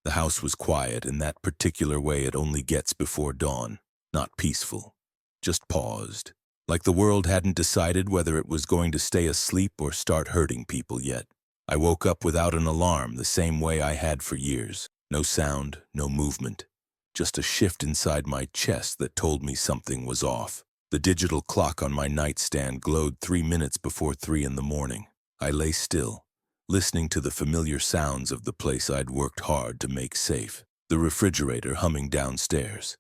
The house was quiet in that particular way it only gets before dawn. Not peaceful, just paused. Like the world hadn't decided whether it was going to stay asleep or start hurting people yet. I woke up without an alarm, the same way I had for years. No sound, no movement. Just a shift inside my chest that told me something was off. The digital clock on my nightstand glowed 3 minutes before 3 in the morning. I lay still, listening to the familiar sounds of the place I'd worked hard to make safe. The refrigerator humming downstairs.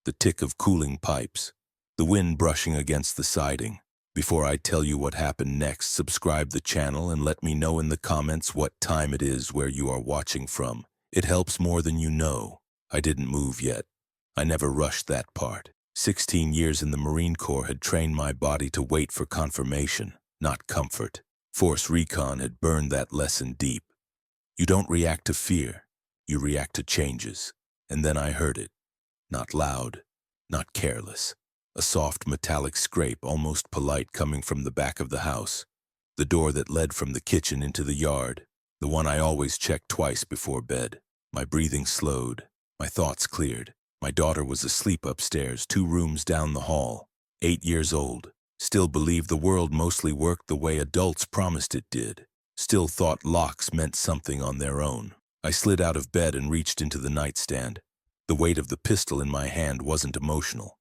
The tick of cooling pipes. The wind brushing against the siding. Before I tell you what happened next, subscribe the channel and let me know in the comments what time it is where you are watching from. It helps more than you know. I didn't move yet. I never rushed that part. 16 years in the Marine Corps had trained my body to wait for confirmation, not comfort. Force Recon had burned that lesson deep. You don't react to fear, you react to changes. And then I heard it. Not loud, not careless. A soft metallic scrape, almost polite, coming from the back of the house. The door that led from the kitchen into the yard. The one I always checked twice before bed. My breathing slowed. My thoughts cleared. My daughter was asleep upstairs, 2 rooms down the hall. 8 years old. Still believed the world mostly worked the way adults promised it did. Still thought locks meant something on their own. I slid out of bed and reached into the nightstand. The weight of the pistol in my hand wasn't emotional.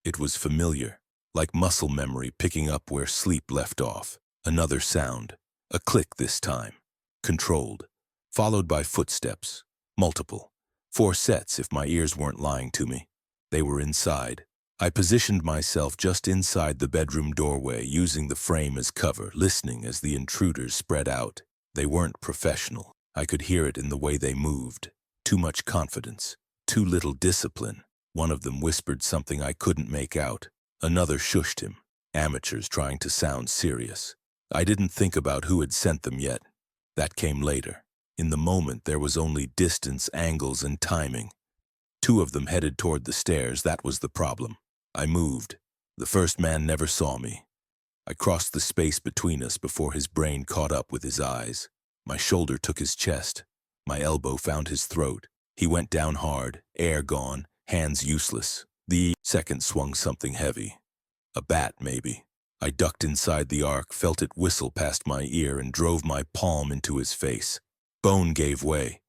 It was familiar, like muscle memory picking up where sleep left off. Another sound. A click this time. Controlled. Followed by footsteps. Multiple. 4 sets if my ears weren't lying to me. They were inside. I positioned myself just inside the bedroom doorway, using the frame as cover, listening as the intruders spread out. They weren't professional. I could hear it in the way they moved. Too much confidence. Too little discipline. One of them whispered something I couldn't make out. Another shushed him. Amateurs trying to sound serious. I didn't think about who had sent them yet. That came later. In the moment, there was only distance, angles, and timing. 2 of them headed toward the stairs. That was the problem. I moved. The first man never saw me. I crossed the space between us before his brain caught up with his eyes. My shoulder took his chest. My elbow found his throat. He went down hard, air gone, hands useless. The second swung something heavy. A bat, maybe. I ducked inside the arc, felt it whistle past my ear, and drove my palm into his face. Bone gave way.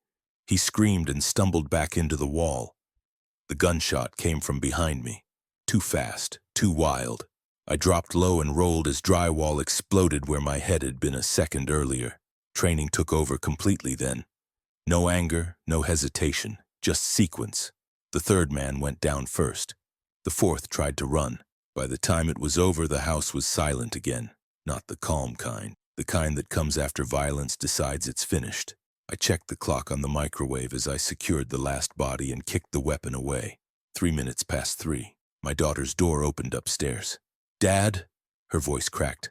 He screamed and stumbled back into the wall. The gunshot came from behind me. Too fast, too wild. I dropped low and rolled as drywall exploded where my head had been a second earlier. Training took over completely then. No anger, no hesitation, just sequence. The third man went down first. The fourth tried to run. By the time it was over, the house was silent again. Not the calm kind. The kind that comes after violence decides it's finished. I checked the clock on the microwave as I secured the last body and kicked the weapon away. 3 minutes past 3. My daughter's door opened upstairs. "Dad?" Her voice cracked.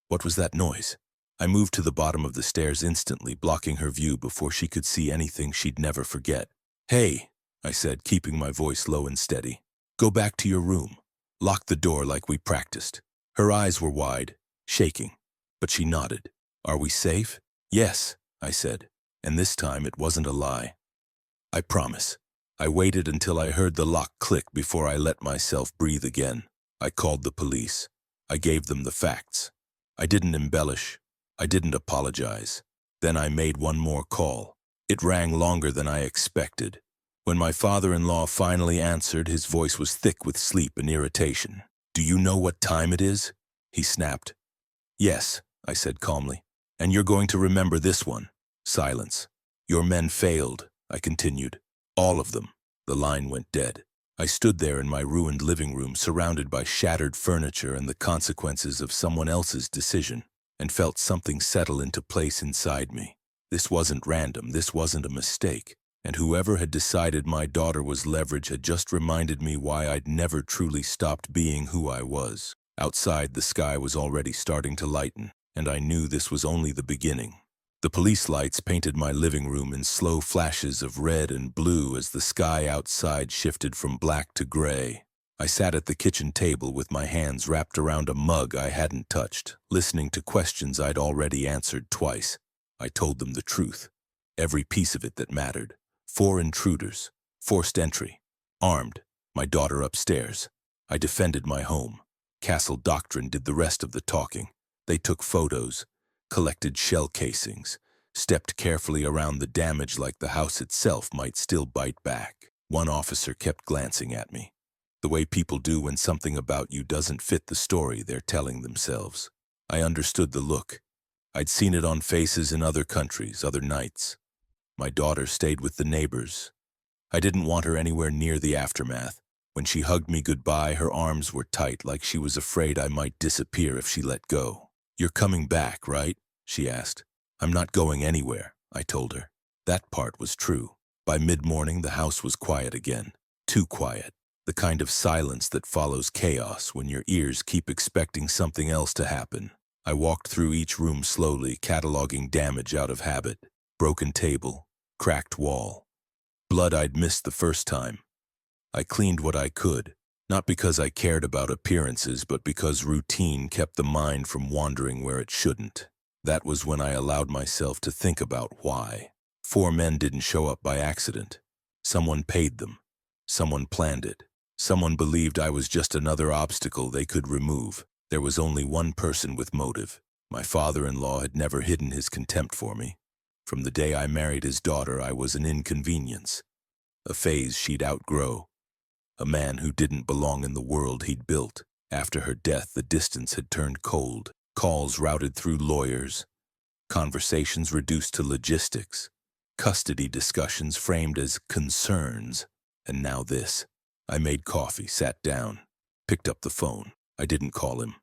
"What was that noise?" I moved to the bottom of the stairs instantly, blocking her view before she could see anything she'd never forget. "Hey," I said, keeping my voice low and steady. "Go back to your room. Lock the door like we practiced." Her eyes were wide, shaking, but she nodded. "Are we safe?" "Yes," I said, and this time it wasn't a lie. "I promise." I waited until I heard the lock click before I let myself breathe again. I called the police. I gave them the facts. I didn't embellish. I didn't apologize. Then I made one more call. It rang longer than I expected. When my father-in-law finally answered, his voice was thick with sleep and irritation. "Do you know what time it is?" he snapped. "Yes," I said calmly. "And you're going to remember this one." Silence. "Your men failed," I continued. "All of them." The line went dead. I stood there in my ruined living room, surrounded by shattered furniture and the consequences of someone else's decision, and felt something settle into place inside me. This wasn't random, this wasn't a mistake, and whoever had decided my daughter was leverage had just reminded me why I'd never truly stopped being who I was. Outside, the sky was already starting to lighten, and I knew this was only the beginning. The police lights painted my living room in slow flashes of red and blue as the sky outside shifted from black to gray. I sat at the kitchen table with my hands wrapped around a mug I hadn't touched, listening to questions I'd already answered twice. I told them the truth, every piece of it that mattered, 4 intruders, forced entry, armed, my daughter upstairs. I defended my home. Castle Doctrine did the rest of the talking. They took photos, collected shell casings, stepped carefully around the damage like the house itself might still bite back. One officer kept glancing at me, the way people do when something about you doesn't fit the story they're telling themselves. I understood the look. I'd seen it on faces in other countries, other nights. My daughter stayed with the neighbors. I didn't want her anywhere near the aftermath. When she hugged me goodbye, her arms were tight, like she was afraid I might disappear if she let go. "You're coming back, right?" she asked. "I'm not going anywhere," I told her. That part was true. By mid-morning, the house was quiet again. Too quiet. The kind of silence that follows chaos when your ears keep expecting something else to happen. I walked through each room slowly, cataloging damage out of habit. Broken table, cracked wall, blood I'd missed the first time. I cleaned what I could, not because I cared about appearances, but because routine kept the mind from wandering where it shouldn't. That was when I allowed myself to think about why. 4 men didn't show up by accident. Someone paid them. Someone planned it. Someone believed I was just another obstacle they could remove. There was only one person with motive. My father-in-law had never hidden his contempt for me. From the day I married his daughter, I was an inconvenience, a phase she'd outgrow, a man who didn't belong in the world he'd built. After her death, the distance had turned cold. Calls routed through lawyers, conversations reduced to logistics, custody discussions framed as concerns, and now this. I made coffee, sat down, picked up the phone. I didn't call him.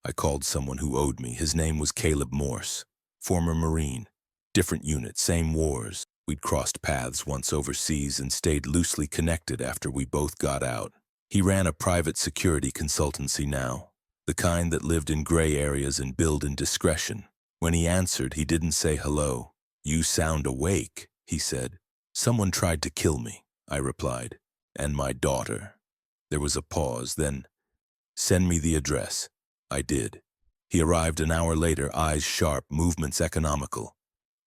I called someone who owed me. His name was Caleb Morse, former Marine. Different unit, same wars. We'd crossed paths once overseas and stayed loosely connected after we both got out. He ran a private security consultancy now, the kind that lived in gray areas and billed in discretion. When he answered, he didn't say hello. "You sound awake," he said. "Someone tried to kill me," I replied. "And my daughter." There was a pause, then, "Send me the address." I did. He arrived an hour later, eyes sharp, movements economical.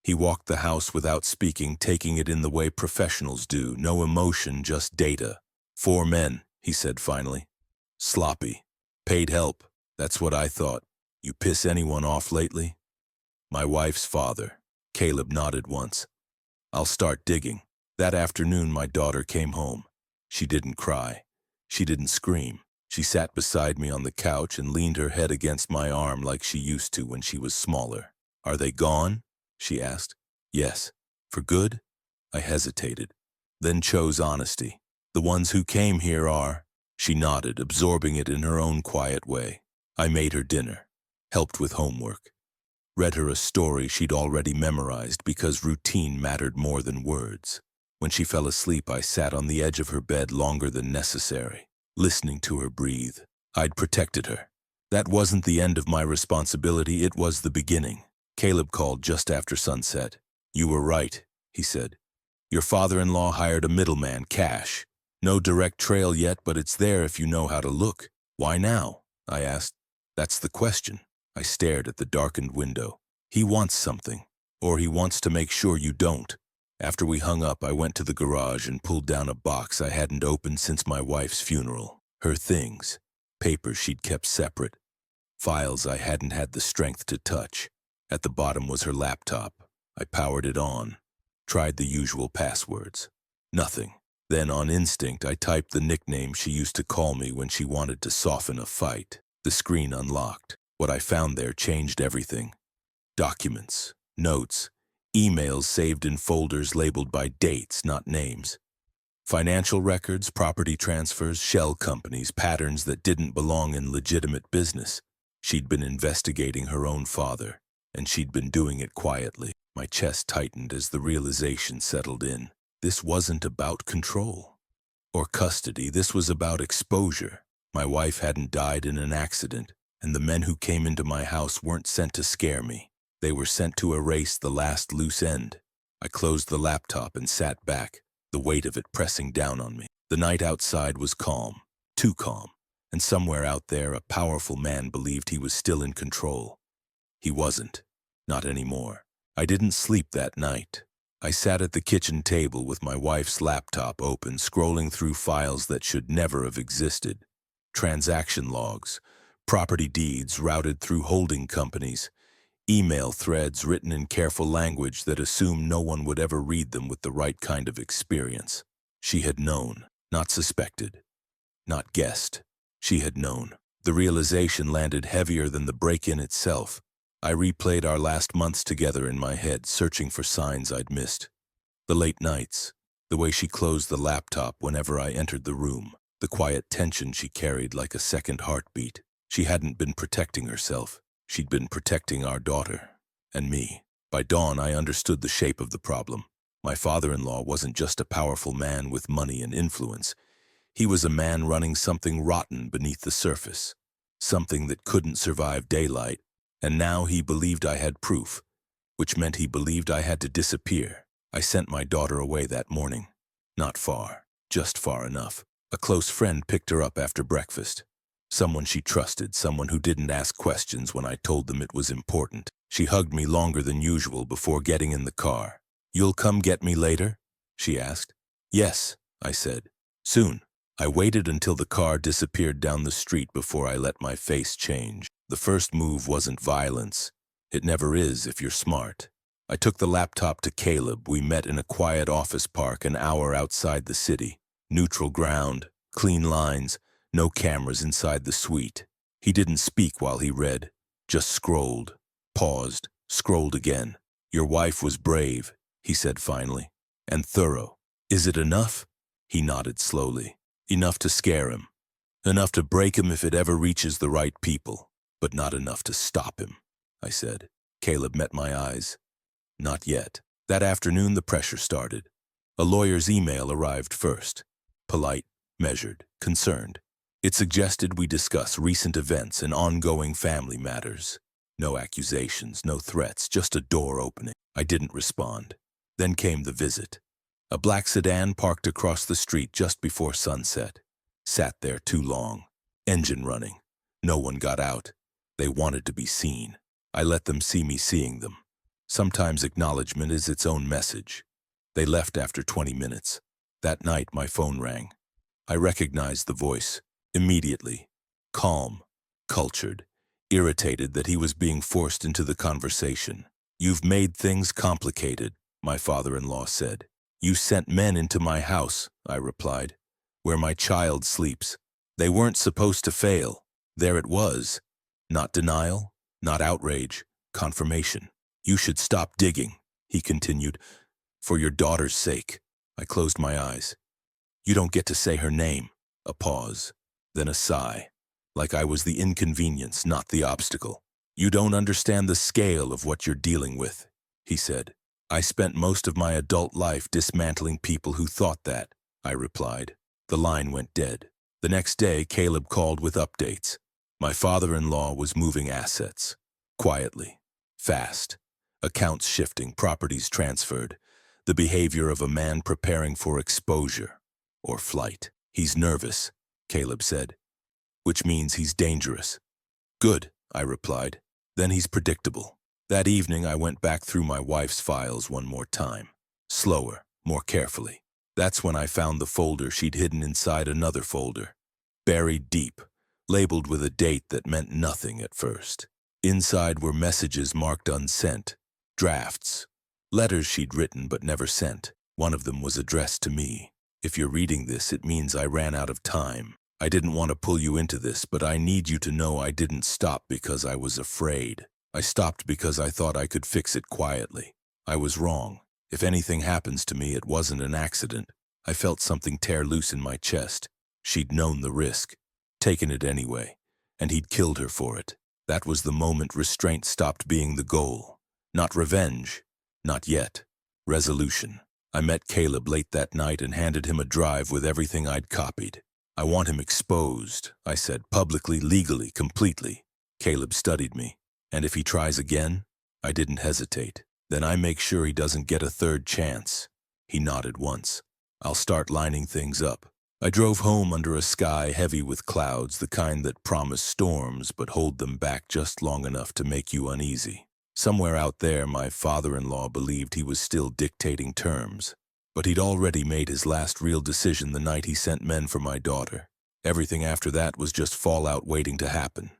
He walked the house without speaking, taking it in the way professionals do. No emotion, just data. 4 men, he said finally. Sloppy. Paid help. That's what I thought. You piss anyone off lately? My wife's father. Caleb nodded once. I'll start digging. That afternoon, my daughter came home. She didn't cry. She didn't scream. She sat beside me on the couch and leaned her head against my arm like she used to when she was smaller. Are they gone? She asked. Yes. For good? I hesitated, then chose honesty. The ones who came here are. She nodded, absorbing it in her own quiet way. I made her dinner, helped with homework, read her a story she'd already memorized because routine mattered more than words. When she fell asleep, I sat on the edge of her bed longer than necessary, listening to her breathe. I'd protected her. That wasn't the end of my responsibility, it was the beginning. Caleb called just after sunset. You were right, he said. Your father-in-law hired a middleman, Cash. No direct trail yet, but it's there if you know how to look. Why now? I asked. That's the question. I stared at the darkened window. He wants something, or he wants to make sure you don't. After we hung up, I went to the garage and pulled down a box I hadn't opened since my wife's funeral. Her things, papers she'd kept separate, files I hadn't had the strength to touch. At the bottom was her laptop. I powered it on, tried the usual passwords. Nothing. Then on instinct, I typed the nickname she used to call me when she wanted to soften a fight. The screen unlocked. What I found there changed everything. Documents, notes, emails saved in folders labeled by dates, not names. Financial records, property transfers, shell companies, patterns that didn't belong in legitimate business. She'd been investigating her own father, and she'd been doing it quietly. My chest tightened as the realization settled in. This wasn't about control or custody. This was about exposure. My wife hadn't died in an accident, and the men who came into my house weren't sent to scare me. They were sent to erase the last loose end. I closed the laptop and sat back, the weight of it pressing down on me. The night outside was calm, too calm, and somewhere out there a powerful man believed he was still in control. He wasn't. Not anymore. I didn't sleep that night. I sat at the kitchen table with my wife's laptop open, scrolling through files that should never have existed. Transaction logs, property deeds routed through holding companies, email threads written in careful language that assumed no one would ever read them with the right kind of experience. She had known, not suspected, not guessed. She had known. The realization landed heavier than the break-in itself. I replayed our last months together in my head, searching for signs I'd missed. The late nights, the way she closed the laptop whenever I entered the room, the quiet tension she carried like a second heartbeat. She hadn't been protecting herself. She'd been protecting our daughter. And me. By dawn, I understood the shape of the problem. My father-in-law wasn't just a powerful man with money and influence. He was a man running something rotten beneath the surface, something that couldn't survive daylight, and now he believed I had proof, which meant he believed I had to disappear. I sent my daughter away that morning. Not far, just far enough. A close friend picked her up after breakfast. Someone she trusted, someone who didn't ask questions when I told them it was important. She hugged me longer than usual before getting in the car. "You'll come get me later?" she asked. "Yes," I said. "Soon." I waited until the car disappeared down the street before I let my face change. The first move wasn't violence. It never is if you're smart. I took the laptop to Caleb. We met in a quiet office park an hour outside the city. Neutral ground, clean lines, no cameras inside the suite. He didn't speak while he read, just scrolled, paused, scrolled again. "Your wife was brave," he said finally, "and thorough. Is it enough?" He nodded slowly. "Enough to scare him. Enough to break him if it ever reaches the right people, but not enough to stop him," I said. Caleb met my eyes. "Not yet." That afternoon, the pressure started. A lawyer's email arrived first. Polite, measured, concerned. It suggested we discuss recent events and ongoing family matters. No accusations, no threats, just a door opening. I didn't respond. Then came the visit. A black sedan parked across the street just before sunset. Sat there too long. Engine running. No one got out. They wanted to be seen. I let them see me seeing them. Sometimes acknowledgement is its own message. They left after 20 minutes. That night, my phone rang. I recognized the voice. Immediately. Calm. Cultured. Irritated that he was being forced into the conversation. "You've made things complicated," my father-in-law said. "You sent men into my house," I replied, "where my child sleeps. They weren't supposed to fail. There it was. Not denial, not outrage, confirmation. You should stop digging," he continued, "for your daughter's sake." I closed my eyes. "You don't get to say her name." A pause, then a sigh, like I was the inconvenience, not the obstacle. "You don't understand the scale of what you're dealing with," he said. "I spent most of my adult life dismantling people who thought that," I replied. The line went dead. The next day, Caleb called with updates. My father-in-law was moving assets. Quietly. Fast. Accounts shifting, properties transferred. The behavior of a man preparing for exposure or flight. "He's nervous," Caleb said, "which means he's dangerous." "Good," I replied. "Then he's predictable." That evening, I went back through my wife's files one more time. Slower, more carefully. That's when I found the folder she'd hidden inside another folder. Buried deep, labeled with a date that meant nothing at first. Inside were messages marked unsent, drafts, letters she'd written but never sent. One of them was addressed to me. "If you're reading this, it means I ran out of time. I didn't want to pull you into this, but I need you to know I didn't stop because I was afraid. I stopped because I thought I could fix it quietly. I was wrong. If anything happens to me, it wasn't an accident." I felt something tear loose in my chest. She'd known the risk, taken it anyway, and he'd killed her for it. That was the moment restraint stopped being the goal. Not revenge. Not yet. Resolution. I met Caleb late that night and handed him a drive with everything I'd copied. "I want him exposed," I said, "publicly, legally, completely." Caleb studied me. "And if he tries again?" I didn't hesitate. "Then I make sure he doesn't get a third chance." He nodded once. "I'll start lining things up." I drove home under a sky heavy with clouds, the kind that promise storms but hold them back just long enough to make you uneasy. Somewhere out there, my father-in-law believed he was still dictating terms. But he'd already made his last real decision the night he sent men for my daughter. Everything after that was just fallout waiting to happen.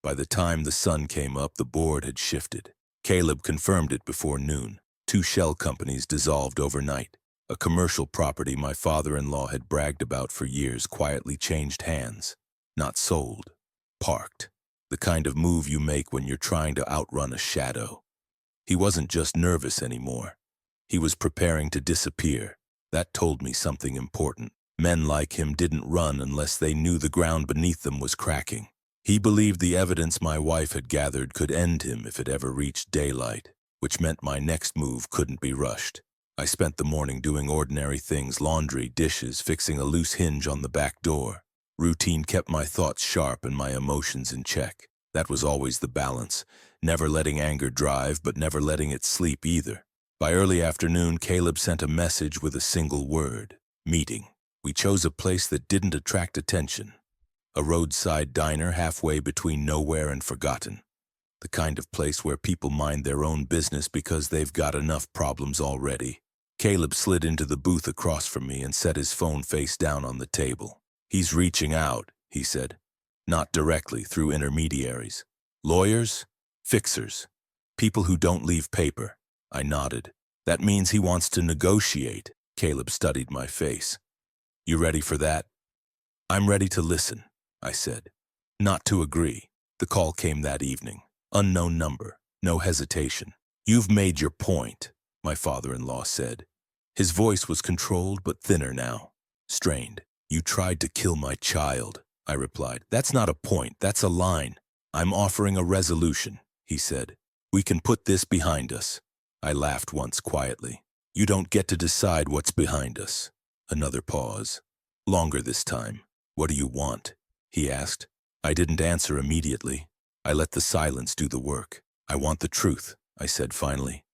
By the time the sun came up, the board had shifted. Caleb confirmed it before noon. 2 shell companies dissolved overnight. A commercial property my father-in-law had bragged about for years quietly changed hands. Not sold. Parked. The kind of move you make when you're trying to outrun a shadow. He wasn't just nervous anymore. He was preparing to disappear. That told me something important. Men like him didn't run unless they knew the ground beneath them was cracking. He believed the evidence my wife had gathered could end him if it ever reached daylight, which meant my next move couldn't be rushed. I spent the morning doing ordinary things: laundry, dishes, fixing a loose hinge on the back door. Routine kept my thoughts sharp and my emotions in check. That was always the balance, never letting anger drive, but never letting it sleep either. By early afternoon, Caleb sent a message with a single word: meeting. We chose a place that didn't attract attention. A roadside diner halfway between nowhere and forgotten. The kind of place where people mind their own business because they've got enough problems already. Caleb slid into the booth across from me and set his phone face down on the table. "He's reaching out," he said. "Not directly, through intermediaries. Lawyers, fixers, people who don't leave paper." I nodded. "That means he wants to negotiate." Caleb studied my face. "You ready for that?" "I'm ready to listen," I said. "Not to agree." The call came that evening. Unknown number. No hesitation. "You've made your point," my father-in-law said. His voice was controlled but thinner now. Strained. "You tried to kill my child," I replied. "That's not a point, that's a line." "I'm offering a resolution," he said. "We can put this behind us." I laughed once quietly. "You don't get to decide what's behind us." Another pause. Longer this time. "What do you want?" he asked. I didn't answer immediately. I let the silence do the work. "I want the truth," I said finally.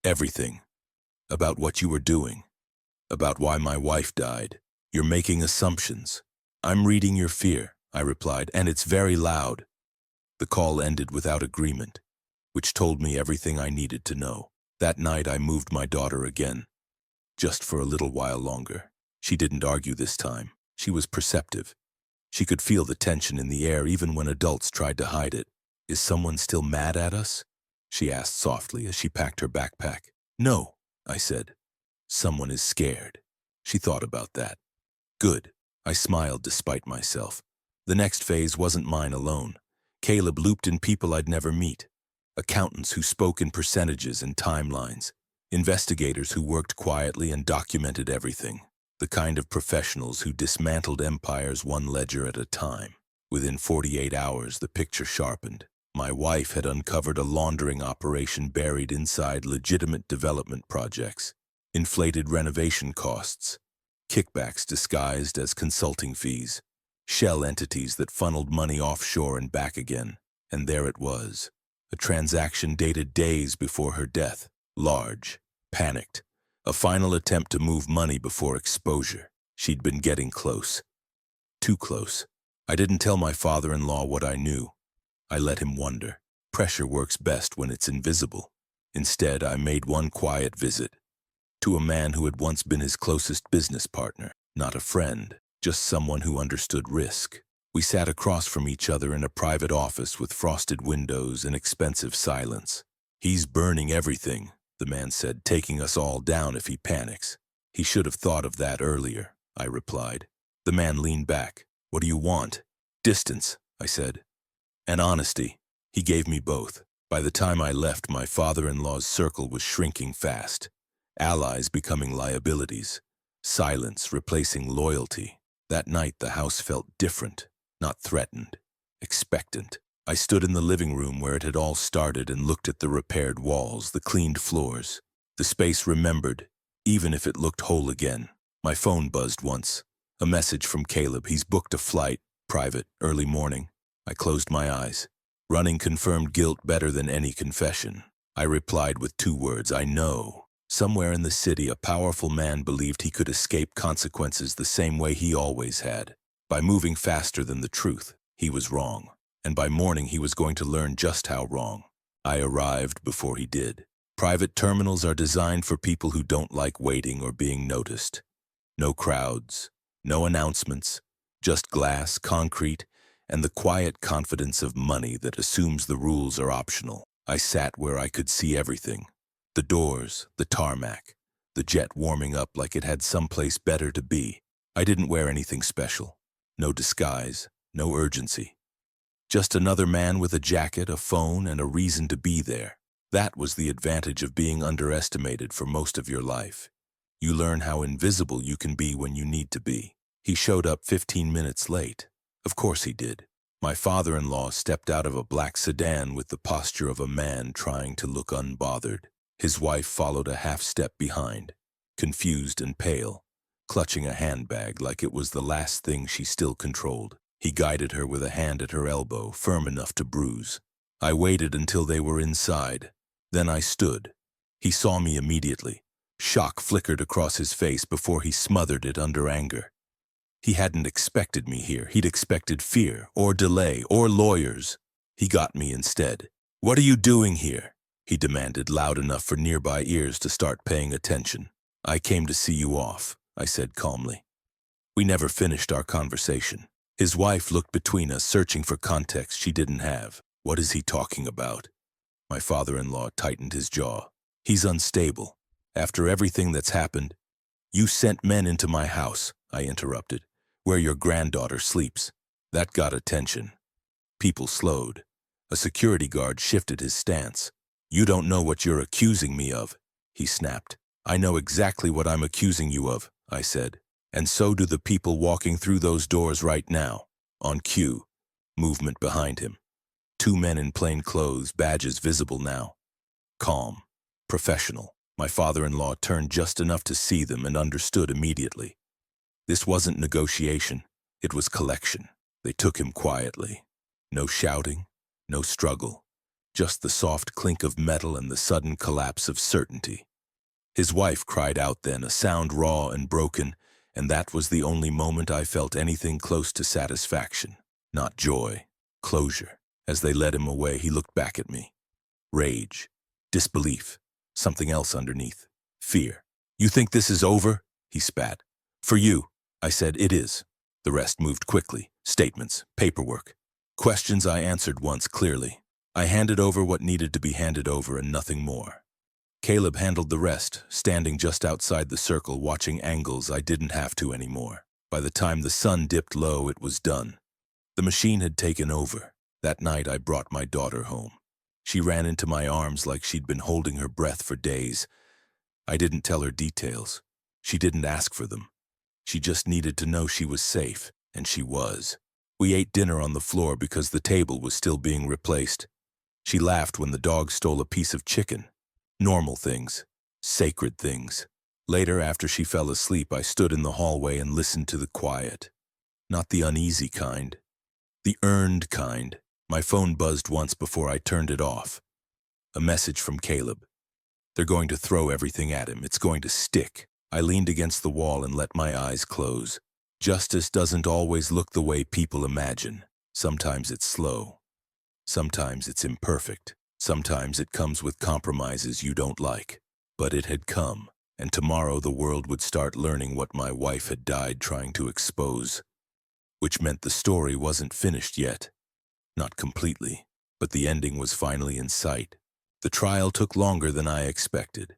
"Everything. About what you were doing. About why my wife died. You're making assumptions." "I'm reading your fear," I replied, "and it's very loud." The call ended without agreement, which told me everything I needed to know. That night I moved my daughter again. Just for a little while longer. She didn't argue this time. She was perceptive. She could feel the tension in the air even when adults tried to hide it. "Is someone still mad at us?" she asked softly as she packed her backpack. "No," I said. "Someone is scared." She thought about that. "Good." I smiled despite myself. The next phase wasn't mine alone. Caleb looped in people I'd never meet. Accountants who spoke in percentages and timelines. Investigators who worked quietly and documented everything. The kind of professionals who dismantled empires one ledger at a time. Within 48 hours, the picture sharpened. My wife had uncovered a laundering operation buried inside legitimate development projects. Inflated renovation costs. Kickbacks disguised as consulting fees. Shell entities that funneled money offshore and back again. And there it was. A transaction dated days before her death. Large. Panicked. A final attempt to move money before exposure. She'd been getting close. Too close. I didn't tell my father-in-law what I knew. I let him wonder. Pressure works best when it's invisible. Instead, I made one quiet visit. To a man who had once been his closest business partner. Not a friend, just someone who understood risk. We sat across from each other in a private office with frosted windows and expensive silence. "He's burning everything," the man said, "taking us all down if he panics." "He should have thought of that earlier," I replied. The man leaned back. "What do you want?" "Distance," I said. "And honesty." He gave me both. By the time I left, my father-in-law's circle was shrinking fast. Allies becoming liabilities. Silence replacing loyalty. That night the house felt different, not threatened, expectant. I stood in the living room where it had all started and looked at the repaired walls, the cleaned floors. The space remembered, even if it looked whole again. My phone buzzed once. A message from Caleb. He's booked a flight, private, early morning. I closed my eyes. Running confirmed guilt better than any confession. I replied with 2 words: "I know." Somewhere in the city, a powerful man believed he could escape consequences the same way he always had. By moving faster than the truth, he was wrong. And by morning, he was going to learn just how wrong. I arrived before he did. Private terminals are designed for people who don't like waiting or being noticed. No crowds, no announcements, just glass, concrete, and the quiet confidence of money that assumes the rules are optional. I sat where I could see everything. The doors, the tarmac, the jet warming up like it had someplace better to be. I didn't wear anything special. No disguise, no urgency. Just another man with a jacket, a phone, and a reason to be there. That was the advantage of being underestimated for most of your life. You learn how invisible you can be when you need to be. He showed up 15 minutes late. Of course he did. My father-in-law stepped out of a black sedan with the posture of a man trying to look unbothered. His wife followed a half-step behind, confused and pale, clutching a handbag like it was the last thing she still controlled. He guided her with a hand at her elbow, firm enough to bruise. I waited until they were inside. Then I stood. He saw me immediately. Shock flickered across his face before he smothered it under anger. He hadn't expected me here. He'd expected fear, or delay, or lawyers. He got me instead. "What are you doing here?" he demanded, loud enough for nearby ears to start paying attention. "I came to see you off," I said calmly. We never finished our conversation. His wife looked between us, searching for context she didn't have. "What is he talking about?" My father-in-law tightened his jaw. "He's unstable. After everything that's happened." "You sent men into my house," I interrupted, "where your granddaughter sleeps." That got attention. People slowed. A security guard shifted his stance. "You don't know what you're accusing me of," he snapped. "I know exactly what I'm accusing you of," I said. "And so do the people walking through those doors right now." On cue, movement behind him. Two men in plain clothes, badges visible now. Calm, professional. My father-in-law turned just enough to see them and understood immediately. This wasn't negotiation, it was collection. They took him quietly. No shouting, no struggle, just the soft clink of metal and the sudden collapse of certainty. His wife cried out then, a sound raw and broken, and that was the only moment I felt anything close to satisfaction. Not joy, closure. As they led him away, he looked back at me. Rage, disbelief, something else underneath. Fear. "You think this is over?" he spat. "For you," I said. "It is." The rest moved quickly. Statements, paperwork. Questions I answered once clearly. I handed over what needed to be handed over and nothing more. Caleb handled the rest, standing just outside the circle, watching angles I didn't have to anymore. By the time the sun dipped low, it was done. The machine had taken over. That night I brought my daughter home. She ran into my arms like she'd been holding her breath for days. I didn't tell her details. She didn't ask for them. She just needed to know she was safe, and she was. We ate dinner on the floor because the table was still being replaced. She laughed when the dog stole a piece of chicken. Normal things. Sacred things. Later, after she fell asleep, I stood in the hallway and listened to the quiet. Not the uneasy kind. The earned kind. My phone buzzed once before I turned it off. A message from Caleb. They're going to throw everything at him. It's going to stick. I leaned against the wall and let my eyes close. Justice doesn't always look the way people imagine. Sometimes it's slow. Sometimes it's imperfect. Sometimes it comes with compromises you don't like. But it had come, and tomorrow the world would start learning what my wife had died trying to expose. Which meant the story wasn't finished yet. Not completely, but the ending was finally in sight. The trial took longer than I expected.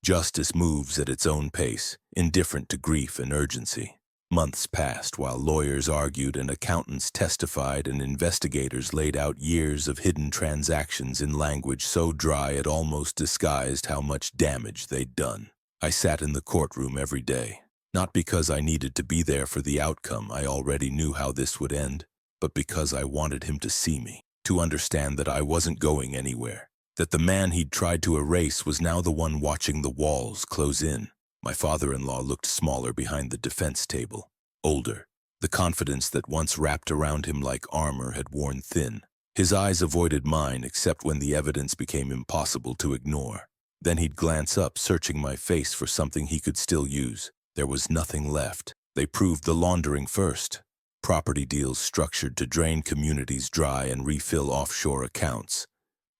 Justice moves at its own pace, indifferent to grief and urgency. Months passed while lawyers argued and accountants testified and investigators laid out years of hidden transactions in language so dry it almost disguised how much damage they'd done. I sat in the courtroom every day, not because I needed to be there for the outcome. I already knew how this would end, but because I wanted him to see me, to understand that I wasn't going anywhere, that the man he'd tried to erase was now the one watching the walls close in. My father-in-law looked smaller behind the defense table, older. The confidence that once wrapped around him like armor had worn thin. His eyes avoided mine except when the evidence became impossible to ignore. Then he'd glance up, searching my face for something he could still use. There was nothing left. They proved the laundering first. Property deals structured to drain communities dry and refill offshore accounts.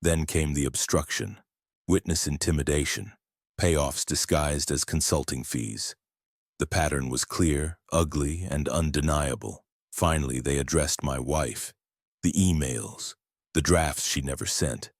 Then came the obstruction, witness intimidation, payoffs disguised as consulting fees. The pattern was clear, ugly, and undeniable. Finally, they addressed my wife. The emails, the drafts she never sent,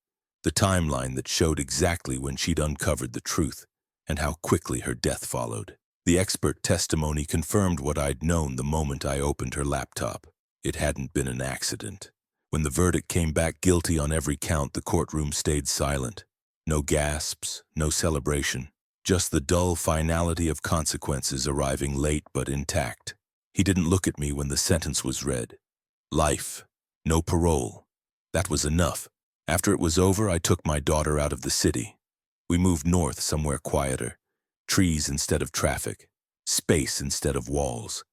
the timeline that showed exactly when she'd uncovered the truth, and how quickly her death followed. The expert testimony confirmed what I'd known the moment I opened her laptop. It hadn't been an accident. When the verdict came back guilty on every count, the courtroom stayed silent. No gasps, no celebration, just the dull finality of consequences arriving late but intact. He didn't look at me when the sentence was read. Life, no parole. That was enough. After it was over, I took my daughter out of the city. We moved north somewhere quieter. Trees instead of traffic, space instead of walls.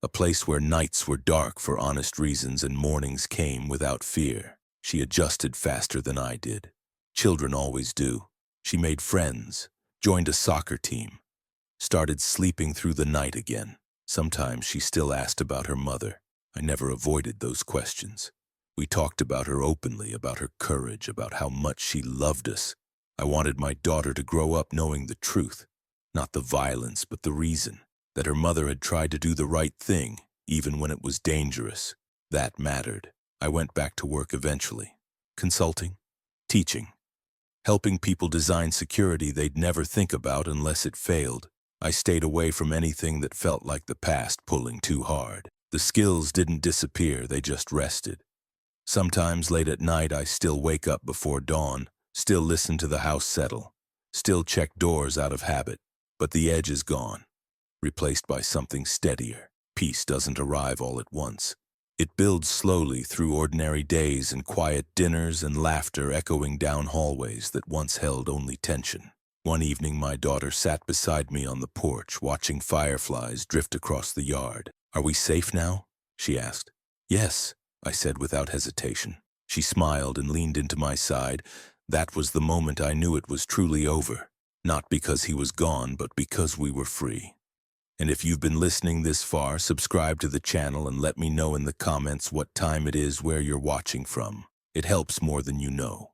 A place where nights were dark for honest reasons and mornings came without fear. She adjusted faster than I did. Children always do. She made friends, joined a soccer team, started sleeping through the night again. Sometimes she still asked about her mother. I never avoided those questions. We talked about her openly, about her courage, about how much she loved us. I wanted my daughter to grow up knowing the truth. Not the violence, but the reason, that her mother had tried to do the right thing, even when it was dangerous. That mattered. I went back to work eventually. Consulting, teaching, helping people design security they'd never think about unless it failed. I stayed away from anything that felt like the past pulling too hard. The skills didn't disappear, they just rested. Sometimes late at night I still wake up before dawn, still listen to the house settle, still check doors out of habit. But the edge is gone, replaced by something steadier. Peace doesn't arrive all at once. It builds slowly through ordinary days and quiet dinners and laughter echoing down hallways that once held only tension. One evening my daughter sat beside me on the porch, watching fireflies drift across the yard. "Are we safe now?" she asked. "Yes," I said without hesitation. She smiled and leaned into my side. That was the moment I knew it was truly over. Not because he was gone, but because we were free. And if you've been listening this far, subscribe to the channel and let me know in the comments what time it is where you're watching from. It helps more than you know.